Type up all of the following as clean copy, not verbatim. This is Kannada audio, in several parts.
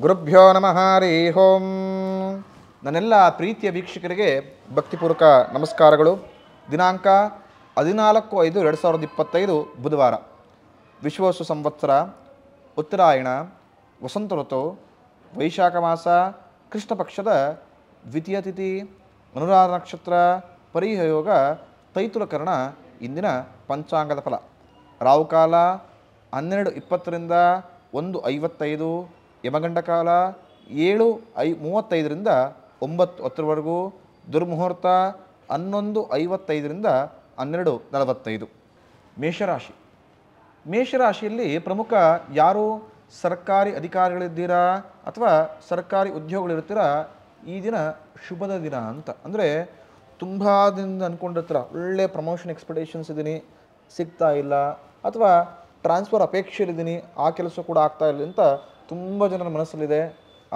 ಗುರುಭ್ಯೋ ನಮಃ ಹರಿ ಓಂ. ನನ್ನೆಲ್ಲ ಪ್ರೀತಿಯ ವೀಕ್ಷಕರಿಗೆ ಭಕ್ತಿಪೂರ್ವಕ ನಮಸ್ಕಾರಗಳು. ದಿನಾಂಕ 14/5/2025 ಬುಧವಾರ. ವಿಶ್ವವಸು ಸಂವತ್ಸರ, ಉತ್ತರಾಯಣ, ವಸಂತ ಋತು, ವೈಶಾಖ ಮಾಸ, ಕೃಷ್ಣ ಪಕ್ಷದ ದ್ವಿತೀಯ ತಿಥಿ, ಅನುರಾಧ ನಕ್ಷತ್ರ, ಪರಿಹಯೋಗ, ತೈತುಲಕರಣ. ಇಂದಿನ ಪಂಚಾಂಗದ ಫಲ. ರಾಹುಕಾಲ 12:20ರಿಂದ 1:55, ಯಮಗಂಡ ಕಾಲ 7:35ರಿಂದ 9:10ವರೆಗೂ, ದುರ್ಮುಹೂರ್ತ 11:55ರಿಂದ 12:45. ಮೇಷರಾಶಿ. ಮೇಷರಾಶಿಯಲ್ಲಿ ಪ್ರಮುಖ ಯಾರು ಸರ್ಕಾರಿ ಅಧಿಕಾರಿಗಳಿದ್ದೀರಾ ಅಥವಾ ಸರ್ಕಾರಿ ಉದ್ಯೋಗಗಳಿರ್ತೀರಾ, ಈ ದಿನ ಶುಭದ ದಿನ ಅಂತ. ಅಂದರೆ ತುಂಬ ದಿನದಿಂದ ಅಂದ್ಕೊಂಡಿರ್ತೀರ ಒಳ್ಳೆ ಪ್ರಮೋಷನ್ ಎಕ್ಸ್ಪೆಕ್ಟೇಷನ್ಸ್ ಇದ್ದೀನಿ, ಸಿಗ್ತಾ ಇಲ್ಲ, ಅಥವಾ ಟ್ರಾನ್ಸ್ಫರ್ ಅಪೇಕ್ಷೆಯಲ್ಲಿದ್ದೀನಿ, ಆ ಕೆಲಸ ಕೂಡ ಆಗ್ತಾ ಇಲ್ಲ ಅಂತ ತುಂಬ ಜನರ ಮನಸ್ಸಲ್ಲಿದೆ.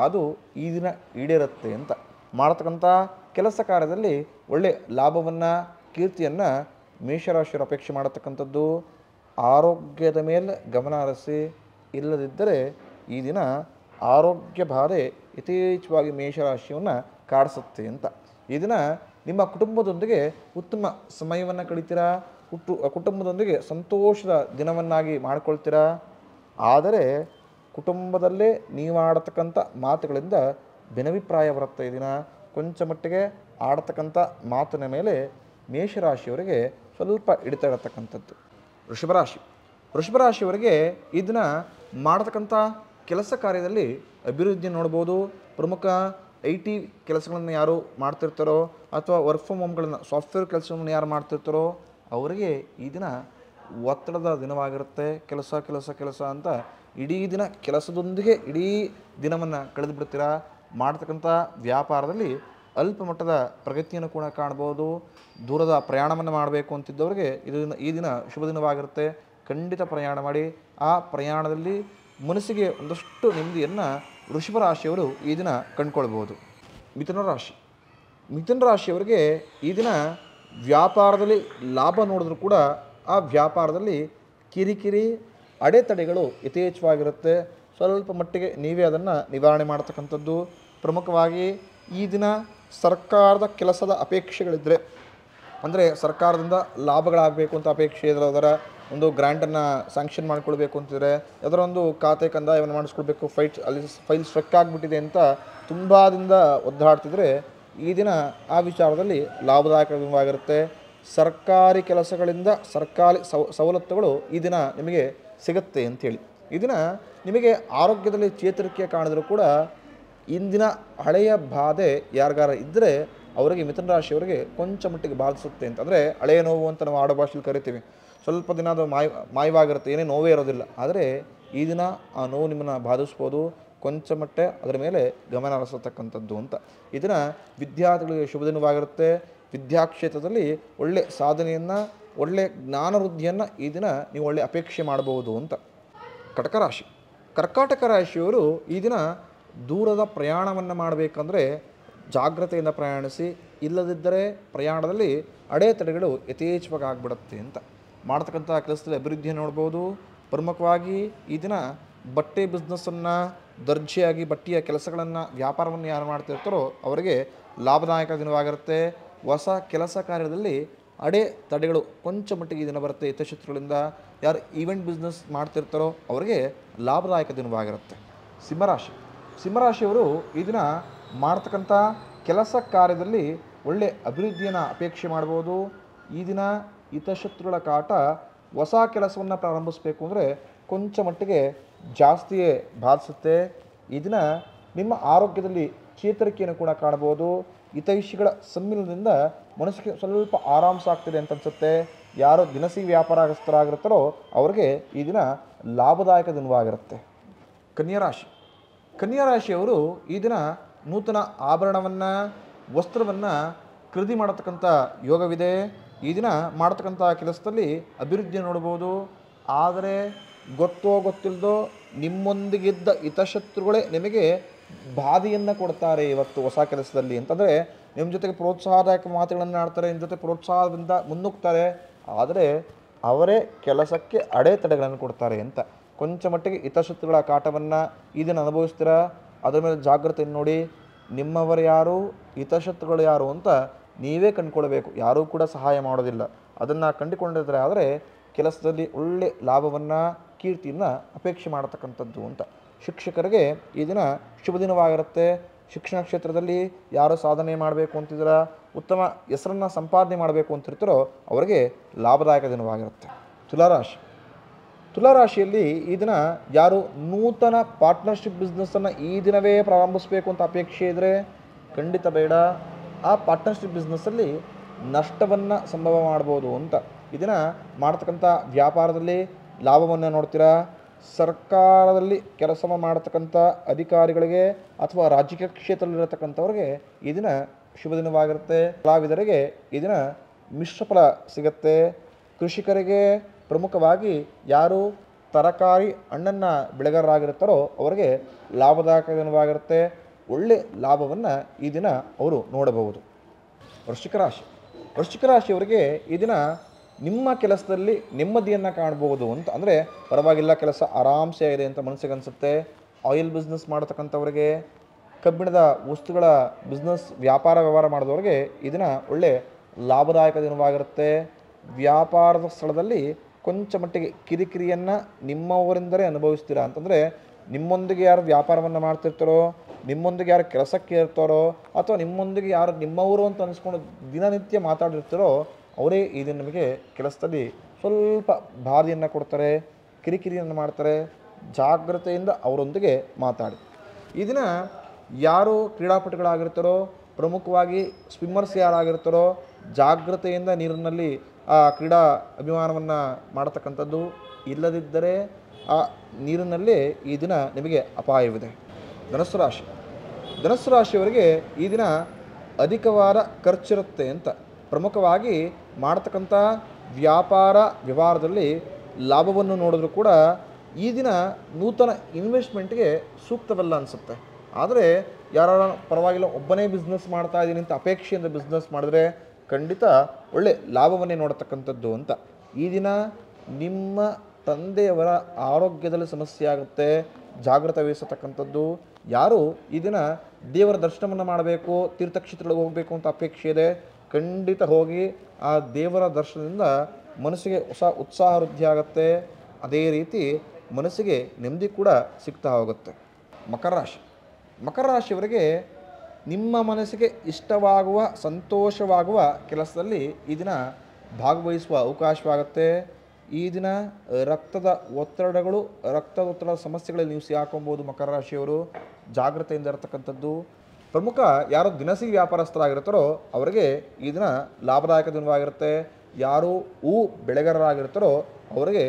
ಅದು ಈ ದಿನ ಈಡೇರುತ್ತೆ ಅಂತ. ಮಾಡತಕ್ಕಂಥ ಕೆಲಸ ಕಾರ್ಯದಲ್ಲಿ ಒಳ್ಳೆ ಲಾಭವನ್ನು, ಕೀರ್ತಿಯನ್ನು ಮೇಷರಾಶಿಯರು ಅಪೇಕ್ಷೆ ಮಾಡತಕ್ಕಂಥದ್ದು. ಆರೋಗ್ಯದ ಮೇಲೆ ಗಮನ ಹರಿಸಿ, ಇಲ್ಲದಿದ್ದರೆ ಈ ದಿನ ಆರೋಗ್ಯ ಬಾಧೆ ಯಥೇಚ್ಛವಾಗಿ ಮೇಷರಾಶಿಯನ್ನು ಕಾಡಿಸುತ್ತೆ ಅಂತ. ಈ ದಿನ ನಿಮ್ಮ ಕುಟುಂಬದೊಂದಿಗೆ ಉತ್ತಮ ಸಮಯವನ್ನು ಕಳೀತೀರಾ, ಕುಟುಂಬದೊಂದಿಗೆ ಸಂತೋಷದ ದಿನವನ್ನಾಗಿ ಮಾಡಿಕೊಳ್ತೀರಾ. ಆದರೆ ಕುಟುಂಬದಲ್ಲೇ ನೀವಾಡತಕ್ಕಂಥ ಮಾತುಗಳಿಂದ ಭಿನ್ನಾಭಿಪ್ರಾಯ ಬರುತ್ತೆ. ಈ ದಿನ ಕೊಂಚ ಮಟ್ಟಿಗೆ ಆಡತಕ್ಕಂಥ ಮಾತಿನ ಮೇಲೆ ಮೇಷರಾಶಿಯವರಿಗೆ ಸ್ವಲ್ಪ ಹಿಡಿತಾ ಇರತಕ್ಕಂಥದ್ದು. ವೃಷಭರಾಶಿ. ವೃಷಭರಾಶಿಯವರಿಗೆ ಈ ದಿನ ಮಾಡತಕ್ಕಂಥ ಕೆಲಸ ಕಾರ್ಯದಲ್ಲಿ ಅಭಿವೃದ್ಧಿ ನೋಡ್ಬೋದು. ಪ್ರಮುಖ IT ಕೆಲಸಗಳನ್ನು ಯಾರು ಮಾಡ್ತಿರ್ತಾರೋ ಅಥವಾ ವರ್ಕ್ ಫ್ರಮ್ ಹೋಮ್ಗಳನ್ನು, ಸಾಫ್ಟ್ವೇರ್ ಕೆಲಸವನ್ನು ಯಾರು ಮಾಡ್ತಿರ್ತಾರೋ ಅವರಿಗೆ ಈ ದಿನ ಒತ್ತಡದ ದಿನವಾಗಿರುತ್ತೆ. ಕೆಲಸ ಅಂತ ಇಡೀ ದಿನ ಕೆಲಸದೊಂದಿಗೆ ಇಡೀ ದಿನವನ್ನು ಕಳೆದು ಬಿಡ್ತೀರಾ. ಮಾಡ್ತಕ್ಕಂಥ ವ್ಯಾಪಾರದಲ್ಲಿ ಅಲ್ಪ ಮಟ್ಟದ ಪ್ರಗತಿಯನ್ನು ಕೂಡ ಕಾಣ್ಬೋದು. ದೂರದ ಪ್ರಯಾಣವನ್ನು ಮಾಡಬೇಕು ಅಂತಿದ್ದವರಿಗೆ ಈ ದಿನ ಶುಭ ದಿನವಾಗಿರುತ್ತೆ. ಖಂಡಿತ ಪ್ರಯಾಣ ಮಾಡಿ. ಆ ಪ್ರಯಾಣದಲ್ಲಿ ಮನಸ್ಸಿಗೆ ಒಂದಷ್ಟು ನೆಮ್ಮದಿಯನ್ನು ವೃಷಭ ರಾಶಿಯವರು ಈ ದಿನ ಕಂಡುಕೊಳ್ಬೋದು. ಮಿಥುನ ರಾಶಿ. ಮಿಥುನ ರಾಶಿಯವರಿಗೆ ಈ ದಿನ ವ್ಯಾಪಾರದಲ್ಲಿ ಲಾಭ ನೋಡಿದ್ರೂ ಕೂಡ ಆ ವ್ಯಾಪಾರದಲ್ಲಿ ಕಿರಿಕಿರಿ, ಅಡೆತಡೆಗಳು ಯಥೇಚ್ಛವಾಗಿರುತ್ತೆ. ಸ್ವಲ್ಪ ಮಟ್ಟಿಗೆ ನೀವೇ ಅದನ್ನು ನಿವಾರಣೆ ಮಾಡ್ತಕ್ಕಂಥದ್ದು. ಪ್ರಮುಖವಾಗಿ ಈ ದಿನ ಸರ್ಕಾರದ ಕೆಲಸದ ಅಪೇಕ್ಷೆಗಳಿದ್ದರೆ, ಅಂದರೆ ಸರ್ಕಾರದಿಂದ ಲಾಭಗಳಾಗಬೇಕು ಅಂತ ಅಪೇಕ್ಷೆ ಇದರ ಒಂದು ಗ್ರ್ಯಾಂಟನ್ನು ಸ್ಯಾಂಕ್ಷನ್ ಮಾಡಿಕೊಳ್ಬೇಕು ಅಂತಿದ್ರೆ, ಅದರ ಒಂದು ಖಾತೆ ಕಂದಾಯವನ್ನು ಮಾಡಿಸ್ಕೊಳ್ಬೇಕು, ಫೈಲ್ ಸ್ಟ್ರಕ್ ಆಗಿಬಿಟ್ಟಿದೆ ಅಂತ ತುಂಬ ದಿನದಿಂದ ಒದ್ದಾಡ್ತಿದ್ರೆ ಈ ದಿನ ಆ ವಿಚಾರದಲ್ಲಿ ಲಾಭದಾಯಕವಾಗಿರುತ್ತೆ. ಸರ್ಕಾರಿ ಕೆಲಸಗಳಿಂದ ಸರ್ಕಾರಿ ಸವಲತ್ತುಗಳು ಈ ದಿನ ನಿಮಗೆ ಸಿಗುತ್ತೆ ಅಂಥೇಳಿ. ಈ ದಿನ ನಿಮಗೆ ಆರೋಗ್ಯದಲ್ಲಿ ಚೇತರಿಕೆ ಕಾಣಿದ್ರೂ ಕೂಡ ಇಂದಿನ ಹಳೆಯ ಬಾಧೆ ಯಾರಿಗಾರ ಇದ್ದರೆ ಅವರಿಗೆ, ಮಿಥುನ ರಾಶಿಯವರಿಗೆ ಕೊಂಚ ಮಟ್ಟಿಗೆ ಬಾಧಿಸುತ್ತೆ ಅಂತ. ಅಂದರೆ ಹಳೆಯ ನೋವು ಅಂತ ನಾವು ಆಡೋ ಭಾಷೆಯಲ್ಲಿ ಕರಿತೀವಿ. ಸ್ವಲ್ಪ ದಿನ ಅದು ಮಾಯವಾಗಿರುತ್ತೆ, ಏನೇ ನೋವೇ ಇರೋದಿಲ್ಲ. ಆದರೆ ಈ ದಿನ ಆ ನೋವು ನಿಮ್ಮನ್ನು ಬಾಧಿಸ್ಬೋದು. ಕೊಂಚ ಮಟ್ಟ ಅದರ ಮೇಲೆ ಗಮನ ಹರಿಸತಕ್ಕಂಥದ್ದು ಅಂತ. ಈ ದಿನ ವಿದ್ಯಾರ್ಥಿಗಳಿಗೆ ಶುಭ ದಿನವಾಗಿರುತ್ತೆ. ವಿದ್ಯಾಕ್ಷೇತ್ರದಲ್ಲಿ ಒಳ್ಳೆ ಸಾಧನೆಯನ್ನು, ಒಳ್ಳೆ ಜ್ಞಾನವೃದ್ಧಿಯನ್ನು ಈ ದಿನ ನೀವು ಒಳ್ಳೆ ಅಪೇಕ್ಷೆ ಮಾಡಬಹುದು ಅಂತ. ಕಟಕ ರಾಶಿ. ಕರ್ಕಾಟಕ ರಾಶಿಯವರು ಈ ದಿನ ದೂರದ ಪ್ರಯಾಣವನ್ನು ಮಾಡಬೇಕಂದ್ರೆ ಜಾಗ್ರತೆಯಿಂದ ಪ್ರಯಾಣಿಸಿ, ಇಲ್ಲದಿದ್ದರೆ ಪ್ರಯಾಣದಲ್ಲಿ ಅಡೆತಡೆಗಳು ಯಥೇಚ್ಛವಾಗಿ ಆಗಿಬಿಡುತ್ತೆ ಅಂತ. ಮಾಡ್ತಕ್ಕಂಥ ಕೆಲಸದಲ್ಲಿ ಅಭಿವೃದ್ಧಿಯನ್ನು ನೋಡ್ಬೋದು. ಪ್ರಮುಖವಾಗಿ ಈ ದಿನ ಬಟ್ಟೆ ಬಿಸ್ನೆಸ್ಸನ್ನು, ದರ್ಜೆಯಾಗಿ ಬಟ್ಟೆಯ ಕೆಲಸಗಳನ್ನು, ವ್ಯಾಪಾರವನ್ನು ಯಾರು ಮಾಡ್ತಿರ್ತಾರೋ ಅವರಿಗೆ ಲಾಭದಾಯಕ ದಿನವಾಗಿರುತ್ತೆ. ಹೊಸ ಕೆಲಸ ಕಾರ್ಯದಲ್ಲಿ ಅಡೆತಡೆಗಳು ಕೊಂಚ ಮಟ್ಟಿಗೆ ಈ ದಿನ ಬರುತ್ತೆ ಹಿತಶತ್ರುಗಳಿಂದ. ಯಾರು ಈವೆಂಟ್ ಬಿಸ್ನೆಸ್ ಮಾಡ್ತಿರ್ತಾರೋ ಅವರಿಗೆ ಲಾಭದಾಯಕ ದಿನವಾಗಿರುತ್ತೆ. ಸಿಂಹರಾಶಿ. ಸಿಂಹರಾಶಿಯವರು ಈ ದಿನ ಮಾಡ್ತಕ್ಕಂಥ ಕೆಲಸ ಕಾರ್ಯದಲ್ಲಿ ಒಳ್ಳೆ ಅಭಿವೃದ್ಧಿಯನ್ನು ಅಪೇಕ್ಷೆ ಮಾಡ್ಬೋದು. ಈ ದಿನ ಹಿತಶತ್ರುಗಳ ಕಾಟ, ಹೊಸ ಕೆಲಸವನ್ನು ಪ್ರಾರಂಭಿಸಬೇಕು ಅಂದರೆ ಕೊಂಚ ಮಟ್ಟಿಗೆ ಜಾಸ್ತಿಯೇ ಬಾಧಿಸುತ್ತೆ. ಈ ದಿನ ನಿಮ್ಮ ಆರೋಗ್ಯದಲ್ಲಿ ಚೇತರಿಕೆಯನ್ನು ಕೂಡ ಕಾಣ್ಬೋದು. ಹಿತೈಷಿಗಳ ಸಮ್ಮಿಲನದಿಂದ ಮನಸ್ಸಿಗೆ ಸ್ವಲ್ಪ ಆರಾಮ್ಸ ಆಗ್ತಿದೆ ಅಂತ ಅನಿಸುತ್ತೆ. ಯಾರು ದಿನಸಿ ವ್ಯಾಪಾರಸ್ಥರಾಗಿರ್ತಾರೋ ಅವರಿಗೆ ಈ ದಿನ ಲಾಭದಾಯಕ ದಿನವಾಗಿರುತ್ತೆ. ಕನ್ಯಾರಾಶಿ. ಕನ್ಯಾರಾಶಿಯವರು ಈ ದಿನ ನೂತನ ಆಭರಣವನ್ನು, ವಸ್ತ್ರವನ್ನು ಖರೀದಿ ಮಾಡತಕ್ಕಂಥ ಯೋಗವಿದೆ. ಈ ದಿನ ಮಾಡತಕ್ಕಂಥ ಕೆಲಸದಲ್ಲಿ ಅಭಿವೃದ್ಧಿ ನೋಡ್ಬೋದು. ಆದರೆ ಗೊತ್ತೋ ಗೊತ್ತಿಲ್ಲದೋ ನಿಮ್ಮೊಂದಿಗಿದ್ದ ಹಿತಶತ್ರುಗಳೇ ನಿಮಗೆ ಬಾಧೆಯನ್ನು ಕೊಡ್ತಾರೆ ಇವತ್ತು ಹೊಸ ಕೆಲಸದಲ್ಲಿ. ಅಂತಂದರೆ ನಿಮ್ಮ ಜೊತೆಗೆ ಪ್ರೋತ್ಸಾಹದಾಯಕ ಮಾತುಗಳನ್ನು ಆಡ್ತಾರೆ, ನಿಮ್ಮ ಜೊತೆ ಪ್ರೋತ್ಸಾಹದಿಂದ ಮುನ್ನುಗ್ತಾರೆ. ಆದರೆ ಅವರೇ ಕೆಲಸಕ್ಕೆ ಅಡೆತಡೆಗಳನ್ನು ಕೊಡ್ತಾರೆ ಅಂತ. ಕೊಂಚ ಮಟ್ಟಿಗೆ ಹಿತಶತ್ರುಗಳ ಕಾಟವನ್ನು ಈ ದಿನ ಅನುಭವಿಸ್ತೀರಾ. ಅದರ ಮೇಲೆ ಜಾಗ್ರತೆಯನ್ನು ನೋಡಿ. ನಿಮ್ಮವರು ಯಾರು, ಹಿತಶತ್ರುಗಳು ಯಾರು ಅಂತ ನೀವೇ ಕಂಡುಕೊಳ್ಬೇಕು. ಯಾರೂ ಕೂಡ ಸಹಾಯ ಮಾಡೋದಿಲ್ಲ. ಅದನ್ನು ಕಂಡುಕೊಂಡಿದ್ರೆ ಆದರೆ ಕೆಲಸದಲ್ಲಿ ಒಳ್ಳೆ ಲಾಭವನ್ನು, ಕೀರ್ತಿಯನ್ನು ಅಪೇಕ್ಷೆ ಮಾಡತಕ್ಕಂಥದ್ದು ಅಂತ. ಶಿಕ್ಷಕರಿಗೆ ಈ ದಿನ ಶುಭ ದಿನವಾಗಿರುತ್ತೆ. ಶಿಕ್ಷಣ ಕ್ಷೇತ್ರದಲ್ಲಿ ಯಾರು ಸಾಧನೆ ಮಾಡಬೇಕು ಅಂತಿದ್ದೀರ, ಉತ್ತಮ ಹೆಸರನ್ನು ಸಂಪಾದನೆ ಮಾಡಬೇಕು ಅಂತಿರ್ತಾರೋ ಅವರಿಗೆ ಲಾಭದಾಯಕ ದಿನವಾಗಿರುತ್ತೆ. ತುಲಾರಾಶಿ. ತುಲಾರಾಶಿಯಲ್ಲಿ ಈ ದಿನ ಯಾರು ನೂತನ ಪಾರ್ಟ್ನರ್ಶಿಪ್ ಬಿಸ್ನೆಸ್ಸನ್ನು ಈ ದಿನವೇ ಪ್ರಾರಂಭಿಸಬೇಕು ಅಂತ ಅಪೇಕ್ಷೆ ಇದ್ದರೆ ಖಂಡಿತ ಬೇಡ. ಆ ಪಾರ್ಟ್ನರ್ಶಿಪ್ ಬಿಸ್ನೆಸ್ಸಲ್ಲಿ ನಷ್ಟವನ್ನು ಸಂಭವ ಮಾಡ್ಬೋದು ಅಂತ. ಈ ದಿನ ಮಾಡ್ತಕ್ಕಂಥ ವ್ಯಾಪಾರದಲ್ಲಿ ಲಾಭವನ್ನು ನೋಡ್ತೀರಾ. ಸರ್ಕಾರದಲ್ಲಿ ಕೆಲಸ ಮಾಡತಕ್ಕಂಥ ಅಧಿಕಾರಿಗಳಿಗೆ ಅಥವಾ ರಾಜಕೀಯ ಕ್ಷೇತ್ರದಲ್ಲಿರತಕ್ಕಂಥವ್ರಿಗೆ ಈ ದಿನ ಶುಭ ದಿನವಾಗಿರುತ್ತೆ. ಕಲಾವಿದರಿಗೆ ಈ ದಿನ ಮಿಶ್ರ ಫಲ ಸಿಗುತ್ತೆ. ಕೃಷಿಕರಿಗೆ ಪ್ರಮುಖವಾಗಿ ಯಾರು ತರಕಾರಿ ಹಣ್ಣನ್ನು ಬೆಳೆಗಾರರಾಗಿರ್ತಾರೋ ಅವರಿಗೆ ಲಾಭದಾಯಕ ದಿನವಾಗಿರುತ್ತೆ. ಒಳ್ಳೆ ಲಾಭವನ್ನು ಈ ದಿನ ಅವರು ನೋಡಬಹುದು. ವೃಶ್ಚಿಕ ರಾಶಿ. ವೃಶ್ಚಿಕ ರಾಶಿಯವರಿಗೆ ಈ ದಿನ ನಿಮ್ಮ ಕೆಲಸದಲ್ಲಿ ನೆಮ್ಮದಿಯನ್ನು ಕಾಣ್ಬೋದು ಅಂತ. ಅಂದರೆ ಪರವಾಗಿಲ್ಲ, ಕೆಲಸ ಆರಾಮ್ಸೆ ಇದೆ ಅಂತ ಮನಸ್ಸಿಗೆ ಅನಿಸುತ್ತೆ. ಆಯಿಲ್ ಬಿಸ್ನೆಸ್ ಮಾಡತಕ್ಕಂಥವ್ರಿಗೆ, ಕಬ್ಬಿಣದ ವಸ್ತುಗಳ ಬಿಸ್ನೆಸ್ ವ್ಯವಹಾರ ಮಾಡಿದವ್ರಿಗೆ ಈ ದಿನ ಒಳ್ಳೆ ಲಾಭದಾಯಕ ದಿನವಾಗಿರುತ್ತೆ. ವ್ಯಾಪಾರದ ಸ್ಥಳದಲ್ಲಿ ಕೊಂಚ ಮಟ್ಟಿಗೆ ಕಿರಿಕಿರಿಯನ್ನು ನಿಮ್ಮವರಿಂದಲೇ ಅನುಭವಿಸ್ತೀರಾ. ಅಂತಂದರೆ ನಿಮ್ಮೊಂದಿಗೆ ಯಾರು ವ್ಯಾಪಾರವನ್ನು ಮಾಡ್ತಿರ್ತಾರೋ, ನಿಮ್ಮೊಂದಿಗೆ ಯಾರು ಕೆಲಸಕ್ಕೆ ಇರ್ತಾರೋ, ಅಥವಾ ನಿಮ್ಮೊಂದಿಗೆ ಯಾರು ನಿಮ್ಮವರು ಅಂತ ಅನಿಸ್ಕೊಂಡು ದಿನನಿತ್ಯ ಮಾತಾಡಿರ್ತಾರೋ ಅವರೇ ಈ ದಿನ ನಿಮಗೆ ಕೆಲಸದಲ್ಲಿ ಸ್ವಲ್ಪ ಬಾಧೆಯನ್ನು ಕೊಡ್ತಾರೆ, ಕಿರಿಕಿರಿಯನ್ನು ಮಾಡ್ತಾರೆ. ಜಾಗ್ರತೆಯಿಂದ ಅವರೊಂದಿಗೆ ಮಾತಾಡಿ. ಈ ದಿನ ಯಾರು ಕ್ರೀಡಾಪಟುಗಳಾಗಿರ್ತಾರೋ, ಪ್ರಮುಖವಾಗಿ ಸ್ವಿಮ್ಮರ್ಸ್ ಯಾರಾಗಿರ್ತಾರೋ ಜಾಗ್ರತೆಯಿಂದ ನೀರಿನಲ್ಲಿ ಆ ಕ್ರೀಡಾ ಅಭಿಮಾನವನ್ನು ಮಾಡತಕ್ಕಂಥದ್ದು. ಇಲ್ಲದಿದ್ದರೆ ಆ ನೀರಿನಲ್ಲೇ ಈ ದಿನ ನಿಮಗೆ ಅಪಾಯವಿದೆ. ಧನಸ್ಸು ರಾಶಿ. ಧನಸ್ಸು ರಾಶಿಯವರಿಗೆ ಈ ದಿನ ಅಧಿಕವಾದ ಖರ್ಚಿರುತ್ತೆ ಅಂತ. ಪ್ರಮುಖವಾಗಿ ಮಾಡತಕ್ಕಂಥ ವ್ಯವಹಾರದಲ್ಲಿ ಲಾಭವನ್ನು ನೋಡಿದ್ರೂ ಕೂಡ ಈ ದಿನ ನೂತನ ಇನ್ವೆಸ್ಟ್ಮೆಂಟ್ಗೆ ಸೂಕ್ತವಲ್ಲ ಅನಿಸುತ್ತೆ. ಆದರೆ ಯಾರು ಪರವಾಗಿಲ್ಲ ಒಬ್ಬನೇ ಬಿಸ್ನೆಸ್ ಮಾಡ್ತಾ ಇದ್ದೀನಿ ಅಂತ ಅಪೇಕ್ಷೆಯಿಂದ ಬಿಸ್ನೆಸ್ ಮಾಡಿದ್ರೆ ಖಂಡಿತ ಒಳ್ಳೆ ಲಾಭವನ್ನೇ ನೋಡತಕ್ಕಂಥದ್ದು ಅಂತ. ಈ ದಿನ ನಿಮ್ಮ ತಂದೆಯವರ ಆರೋಗ್ಯದಲ್ಲಿ ಸಮಸ್ಯೆ ಆಗುತ್ತೆ, ಜಾಗ್ರತೆ ವಹಿಸತಕ್ಕಂಥದ್ದು. ಯಾರು ಈ ದಿನ ದೇವರ ದರ್ಶನವನ್ನು ಮಾಡಬೇಕು, ತೀರ್ಥಕ್ಷೇತ್ರಗಳಿಗೆ ಹೋಗಬೇಕು ಅಂತ ಅಪೇಕ್ಷೆ ಇದೆ, ಖಂಡಿತ ಹೋಗಿ. ಆ ದೇವರ ದರ್ಶನದಿಂದ ಮನಸ್ಸಿಗೆ ಹೊಸ ಉತ್ಸಾಹ ವೃದ್ಧಿ ಆಗುತ್ತೆ. ಅದೇ ರೀತಿ ಮನಸ್ಸಿಗೆ ನೆಮ್ಮದಿ ಕೂಡ ಸಿಗ್ತಾ ಹೋಗುತ್ತೆ. ಮಕರ ರಾಶಿ. ಮಕರ ರಾಶಿಯವರಿಗೆ ನಿಮ್ಮ ಮನಸ್ಸಿಗೆ ಇಷ್ಟವಾಗುವ, ಸಂತೋಷವಾಗುವ ಕೆಲಸದಲ್ಲಿ ಈ ದಿನ ಭಾಗವಹಿಸುವ ಅವಕಾಶವಾಗುತ್ತೆ. ಈ ದಿನ ರಕ್ತದ ಒತ್ತಡದ ಸಮಸ್ಯೆಗಳಲ್ಲಿ ನೀವು ಸಿಕ್ಕಾಕೊಬೋದು. ಮಕರ ರಾಶಿಯವರು ಜಾಗ್ರತೆಯಿಂದ ಇರತಕ್ಕಂಥದ್ದು. ಪ್ರಮುಖ ಯಾರು ದಿನಸಿ ವ್ಯಾಪಾರಸ್ಥರಾಗಿರ್ತಾರೋ ಅವರಿಗೆ ಈ ದಿನ ಲಾಭದಾಯಕ ದಿನವಾಗಿರುತ್ತೆ. ಯಾರು ಹೂ ಬೆಳೆಗಾರರಾಗಿರ್ತಾರೋ ಅವರಿಗೆ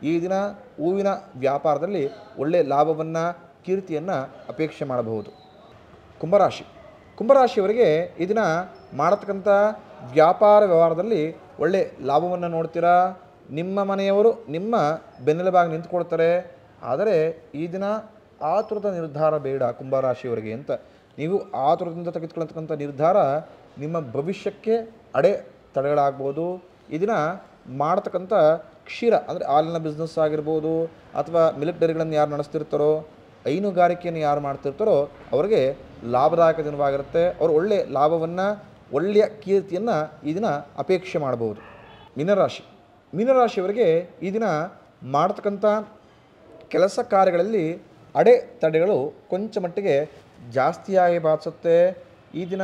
ಈ ದಿನ ಹೂವಿನ ವ್ಯಾಪಾರದಲ್ಲಿ ಒಳ್ಳೆಯ ಲಾಭವನ್ನು, ಕೀರ್ತಿಯನ್ನು ಅಪೇಕ್ಷೆ ಮಾಡಬಹುದು. ಕುಂಭರಾಶಿ. ಕುಂಭರಾಶಿಯವರಿಗೆ ಈ ದಿನ ಮಾಡತಕ್ಕಂಥ ವ್ಯವಹಾರದಲ್ಲಿ ಒಳ್ಳೆಯ ಲಾಭವನ್ನು ನೋಡ್ತೀರಾ. ನಿಮ್ಮ ಮನೆಯವರು ನಿಮ್ಮ ಬೆನ್ನೆಲುಬಾಗಿ ನಿಂತ್ಕೊಳ್ತಾರೆ. ಆದರೆ ಈ ದಿನ ಆತುರದ ನಿರ್ಧಾರ ಬೇಡ ಕುಂಭರಾಶಿಯವರಿಗೆ ಅಂತ. ನೀವು ಆತುರದಿಂದ ತೆಗೆದುಕೊಳ್ಳತಕ್ಕಂಥ ನಿರ್ಧಾರ ನಿಮ್ಮ ಭವಿಷ್ಯಕ್ಕೆ ತಡೆಗಳಾಗ್ಬೋದು. ಈ ದಿನ ಮಾಡತಕ್ಕಂಥ ಕ್ಷೀರ ಅಂದರೆ ಹಾಲಿನ ಬಿಸ್ನೆಸ್ ಆಗಿರ್ಬೋದು, ಅಥವಾ ಮಿಲ್ಕ್ ಡೈರಿಗಳನ್ನು ಯಾರು ನಡೆಸ್ತಿರ್ತಾರೋ, ಹೈನುಗಾರಿಕೆಯನ್ನು ಯಾರು ಮಾಡ್ತಿರ್ತಾರೋ ಅವರಿಗೆ ಲಾಭದಾಯಕ ದಿನವಾಗಿರುತ್ತೆ. ಅವರು ಒಳ್ಳೆಯ ಲಾಭವನ್ನು, ಒಳ್ಳೆಯ ಕೀರ್ತಿಯನ್ನು ಈ ದಿನ ಅಪೇಕ್ಷೆ ಮಾಡ್ಬೋದು. ಮೀನರಾಶಿ. ಮೀನರಾಶಿಯವರಿಗೆ ಈ ದಿನ ಮಾಡತಕ್ಕಂಥ ಕೆಲಸ ಕಾರ್ಯಗಳಲ್ಲಿ ಅಡೆತಡೆಗಳು ಕೊಂಚ ಮಟ್ಟಿಗೆ ಜಾಸ್ತಿಯಾಗಿ ಬಾಧಿಸುತ್ತೆ. ಈ ದಿನ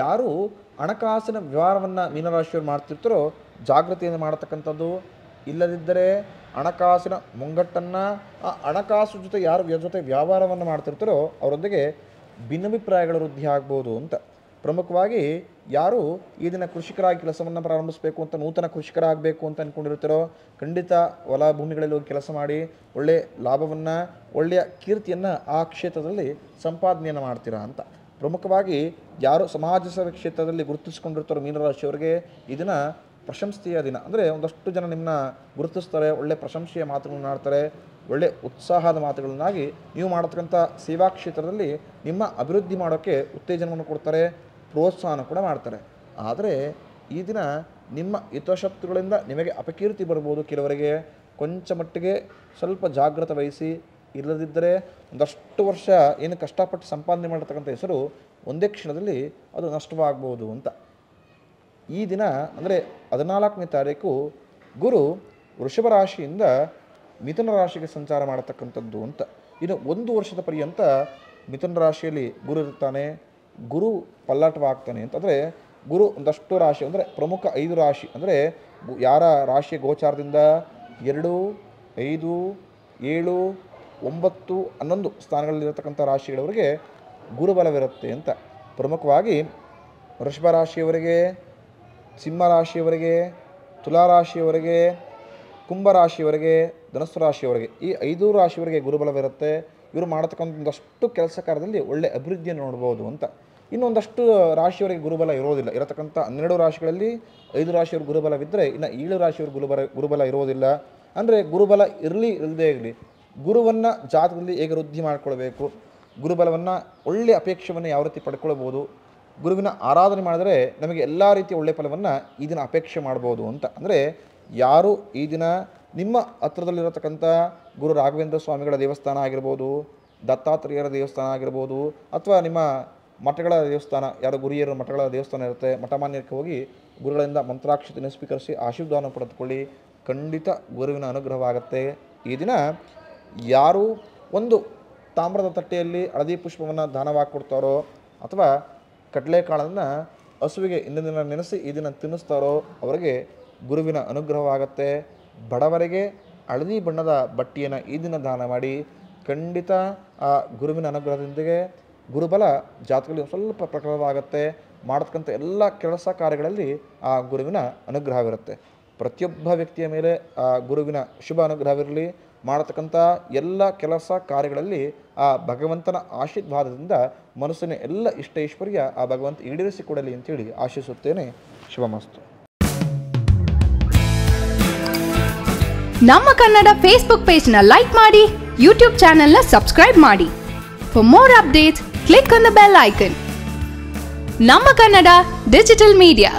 ಯಾರು ಹಣಕಾಸಿನ ವ್ಯವಹಾರವನ್ನು ಮೀನರಾಶಿಯವರು ಮಾಡ್ತಿರ್ತಾರೋ ಜಾಗೃತಿಯನ್ನು ಮಾಡತಕ್ಕಂಥದ್ದು. ಇಲ್ಲದಿದ್ದರೆ ಹಣಕಾಸಿನ ಮುಂಗಟ್ಟನ್ನು, ಆ ಹಣಕಾಸು ಜೊತೆ ಯಾರ ಜೊತೆ ವ್ಯವಹಾರವನ್ನು ಮಾಡ್ತಿರ್ತಾರೋ ಅವರೊಂದಿಗೆ ಭಿನ್ನಾಭಿಪ್ರಾಯಗಳು ವೃದ್ಧಿ ಆಗ್ಬೋದು ಅಂತ. ಪ್ರಮುಖವಾಗಿ ಯಾರು ಈ ದಿನ ಕೃಷಿಕರಾಗಿ ಕೆಲಸವನ್ನು ಪ್ರಾರಂಭಿಸಬೇಕು ಅಂತ, ನೂತನ ಕೃಷಿಕರಾಗಬೇಕು ಅಂತ ಅಂದ್ಕೊಂಡಿರ್ತಾರೋ ಖಂಡಿತ ಹೊಲ ಭೂಮಿಗಳಲ್ಲಿ ಹೋಗಿ ಕೆಲಸ ಮಾಡಿ ಒಳ್ಳೆಯ ಲಾಭವನ್ನು, ಒಳ್ಳೆಯ ಕೀರ್ತಿಯನ್ನು ಆ ಕ್ಷೇತ್ರದಲ್ಲಿ ಸಂಪಾದನೆಯನ್ನು ಮಾಡ್ತೀರಾ ಅಂತ. ಪ್ರಮುಖವಾಗಿ ಯಾರು ಸಮಾಜ ಸೇವೆ ಕ್ಷೇತ್ರದಲ್ಲಿ ಗುರುತಿಸ್ಕೊಂಡಿರ್ತಾರೋ ಮೀನರಾಶಿಯವರಿಗೆ ಈ ದಿನ ಪ್ರಶಂಸೆಯ ದಿನ. ಅಂದರೆ ಒಂದಷ್ಟು ಜನ ನಿಮ್ಮನ್ನ ಗುರುತಿಸ್ತಾರೆ, ಒಳ್ಳೆಯ ಪ್ರಶಂಸೆಯ ಮಾತುಗಳನ್ನು ಆಡ್ತಾರೆ, ಒಳ್ಳೆಯ ಉತ್ಸಾಹದ ಮಾತುಗಳನ್ನಾಗಿ ನೀವು ಮಾಡತಕ್ಕಂಥ ಸೇವಾ ಕ್ಷೇತ್ರದಲ್ಲಿ ನಿಮ್ಮ ಅಭಿವೃದ್ಧಿ ಮಾಡೋಕ್ಕೆ ಉತ್ತೇಜನವನ್ನು ಕೊಡ್ತಾರೆ, ಪ್ರೋತ್ಸಾಹನ ಕೂಡ ಮಾಡ್ತಾರೆ. ಆದರೆ ಈ ದಿನ ನಿಮ್ಮ ಹಿತಶತ್ರುಗಳಿಂದ ನಿಮಗೆ ಅಪಕೀರ್ತಿ ಬರ್ಬೋದು. ಕೆಲವರಿಗೆ ಕೊಂಚ ಮಟ್ಟಿಗೆ ಸ್ವಲ್ಪ ಜಾಗ್ರತೆ ವಹಿಸಿ. ಇಲ್ಲದಿದ್ದರೆ ಒಂದಷ್ಟು ವರ್ಷ ಏನು ಕಷ್ಟಪಟ್ಟು ಸಂಪಾದನೆ ಮಾಡಿರ್ತಕ್ಕಂಥ ಹೆಸರು ಒಂದೇ ಕ್ಷಣದಲ್ಲಿ ಅದು ನಷ್ಟವಾಗ್ಬೋದು ಅಂತ. ಈ ದಿನ ಅಂದರೆ 14ನೇ ತಾರೀಕು ಗುರು ವೃಷಭ ರಾಶಿಯಿಂದ ಮಿಥುನ ರಾಶಿಗೆ ಸಂಚಾರ ಮಾಡತಕ್ಕಂಥದ್ದು ಅಂತ. ಇನ್ನು 1 ವರ್ಷದ ಪರ್ಯಂತ ಮಿಥುನ ರಾಶಿಯಲ್ಲಿ ಗುರು ಇರ್ತಾನೆ, ಗುರು ಪಲ್ಲಾಟವಾಗ್ತಾನೆ ಅಂತ. ಅಂದರೆ ಗುರು ಒಂದಷ್ಟು ರಾಶಿ ಅಂದರೆ ಪ್ರಮುಖ 5 ರಾಶಿ ಅಂದರೆ ಯಾರ ರಾಶಿಯ ಗೋಚಾರದಿಂದ 2, 5, 7, 9, 11 ಸ್ಥಾನಗಳಲ್ಲಿರತಕ್ಕಂಥ ರಾಶಿಗಳವರಿಗೆ ಗುರುಬಲವಿರುತ್ತೆ ಅಂತ. ಪ್ರಮುಖವಾಗಿ ವೃಷಭ ರಾಶಿಯವರಿಗೆ, ಸಿಂಹ ರಾಶಿಯವರಿಗೆ, ತುಲಾ ರಾಶಿಯವರಿಗೆ, ಕುಂಭ ರಾಶಿಯವರಿಗೆ, ಧನಸ್ಸು ರಾಶಿಯವರಿಗೆ, ಈ 5 ರಾಶಿಯವರಿಗೆ ಗುರುಬಲವಿರುತ್ತೆ. ಇವರು ಮಾಡತಕ್ಕಂಥ ಒಂದಷ್ಟು ಕೆಲಸ ಕಾರ್ಯದಲ್ಲಿ ಒಳ್ಳೆ ಅಭಿವೃದ್ಧಿಯನ್ನು ನೋಡ್ಬೋದು ಅಂತ. ಇನ್ನೊಂದಷ್ಟು ರಾಶಿಯವರಿಗೆ ಗುರುಬಲ ಇರೋದಿಲ್ಲ. ಇರತಕ್ಕಂಥ 12 ರಾಶಿಗಳಲ್ಲಿ 5 ರಾಶಿಯವ್ರ ಗುರುಬಲವಿದ್ದರೆ ಇನ್ನು 7 ರಾಶಿಯವ್ರ ಗುರುಬಲ ಇರೋದಿಲ್ಲ. ಅಂದರೆ ಗುರುಬಲ ಇಲ್ಲದೇ ಇರಲಿ, ಗುರುವನ್ನು ಜಾತಕದಲ್ಲಿ ಹೇಗೆ ವೃದ್ಧಿ ಮಾಡಿಕೊಳ್ಬೇಕು, ಗುರುಬಲವನ್ನು ಒಳ್ಳೆಯ ಅಪೇಕ್ಷೆಯನ್ನು ಯಾವ ರೀತಿ ಪಡ್ಕೊಳ್ಬೋದು, ಗುರುವಿನ ಆರಾಧನೆ ಮಾಡಿದರೆ ನಮಗೆ ಎಲ್ಲ ರೀತಿಯ ಒಳ್ಳೆಯ ಫಲವನ್ನು ಈ ದಿನ ಅಪೇಕ್ಷೆ ಮಾಡ್ಬೋದು ಅಂತ. ಅಂದರೆ ಯಾರು ಈ ದಿನ ನಿಮ್ಮ ಹತ್ರದಲ್ಲಿರತಕ್ಕಂಥ ಗುರು ರಾಘವೇಂದ್ರ ಸ್ವಾಮಿಗಳ ದೇವಸ್ಥಾನ ಆಗಿರ್ಬೋದು, ದತ್ತಾತ್ರೇಯರ ದೇವಸ್ಥಾನ ಆಗಿರ್ಬೋದು, ಅಥವಾ ನಿಮ್ಮ ಮಠಗಳ ದೇವಸ್ಥಾನ, ಯಾರು ಗುರಿಯರ ಮಠಗಳ ದೇವಸ್ಥಾನ ಇರುತ್ತೆ, ಮಠಮಾನ್ಯಕ್ಕೆ ಹೋಗಿ ಗುರುಗಳಿಂದ ಮಂತ್ರಾಕ್ಷತೆಯನ್ನು ಸ್ವೀಕರಿಸಿ ಆಶೀರ್ವಾದವನ್ನು ಪಡೆದುಕೊಳ್ಳಿ. ಖಂಡಿತ ಗುರುವಿನ ಅನುಗ್ರಹವಾಗುತ್ತೆ. ಈ ದಿನ ಯಾರು ಒಂದು ತಾಮ್ರದ ತಟ್ಟೆಯಲ್ಲಿ ಹಳದಿ ಪುಷ್ಪವನ್ನು ದಾನವಾಗಿ ಕೊಡ್ತಾರೋ ಅಥವಾ ಕಡಲೆಕಾಳನ್ನು ಹಸುವಿಗೆ ಇಂದಿನ ದಿನ ನೆನೆಸಿ ಈ ದಿನ ತಿನ್ನಿಸ್ತಾರೋ ಅವರಿಗೆ ಗುರುವಿನ ಅನುಗ್ರಹವಾಗುತ್ತೆ. ಬಡವರಿಗೆ ಹಳದಿ ಬಣ್ಣದ ಬಟ್ಟೆಯನ್ನು ಈ ದಿನ ದಾನ ಮಾಡಿ. ಖಂಡಿತ ಆ ಗುರುವಿನ ಅನುಗ್ರಹದೊಂದಿಗೆ ಗುರುಬಲ ಜಾತಕದಲ್ಲಿ ಸ್ವಲ್ಪ ಪ್ರಕಟವಾಗುತ್ತೆ. ಮಾಡತಕ್ಕಂಥ ಎಲ್ಲ ಕೆಲಸ ಕಾರ್ಯಗಳಲ್ಲಿ ಆ ಗುರುವಿನ ಅನುಗ್ರಹವಿರುತ್ತೆ. ಪ್ರತಿಯೊಬ್ಬ ವ್ಯಕ್ತಿಯ ಮೇಲೆ ಆ ಗುರುವಿನ ಶುಭ ಅನುಗ್ರಹವಿರಲಿ. ಮಾಡತಕ್ಕಂಥ ಎಲ್ಲ ಕೆಲಸ ಕಾರ್ಯಗಳಲ್ಲಿ ಆ ಭಗವಂತನ ಆಶೀರ್ವಾದದಿಂದ ಮನಸ್ಸಿನ ಎಲ್ಲ ಇಷ್ಟ ಐಶ್ವರ್ಯ ಆ ಭಗವಂತ ಈಡೇರಿಸಿಕೊಡಲಿ ಅಂತೇಳಿ ಆಶಿಸುತ್ತೇನೆ. ಶುಭಮಸ್ತು. ನಮ್ಮ ಕನ್ನಡ ಫೇಸ್ಬುಕ್ ಪೇಜ್ನ ಲೈಕ್ ಮಾಡಿ, ಯೂಟ್ಯೂಬ್ ಚಾನೆಲ್ನ ಸಬ್ಸ್ಕ್ರೈಬ್ ಮಾಡಿ. For more updates click on the bell icon. ನಮ್ಮ ಕನ್ನಡ ಡಿಜಿಟಲ್ ಮೀಡಿಯಾ.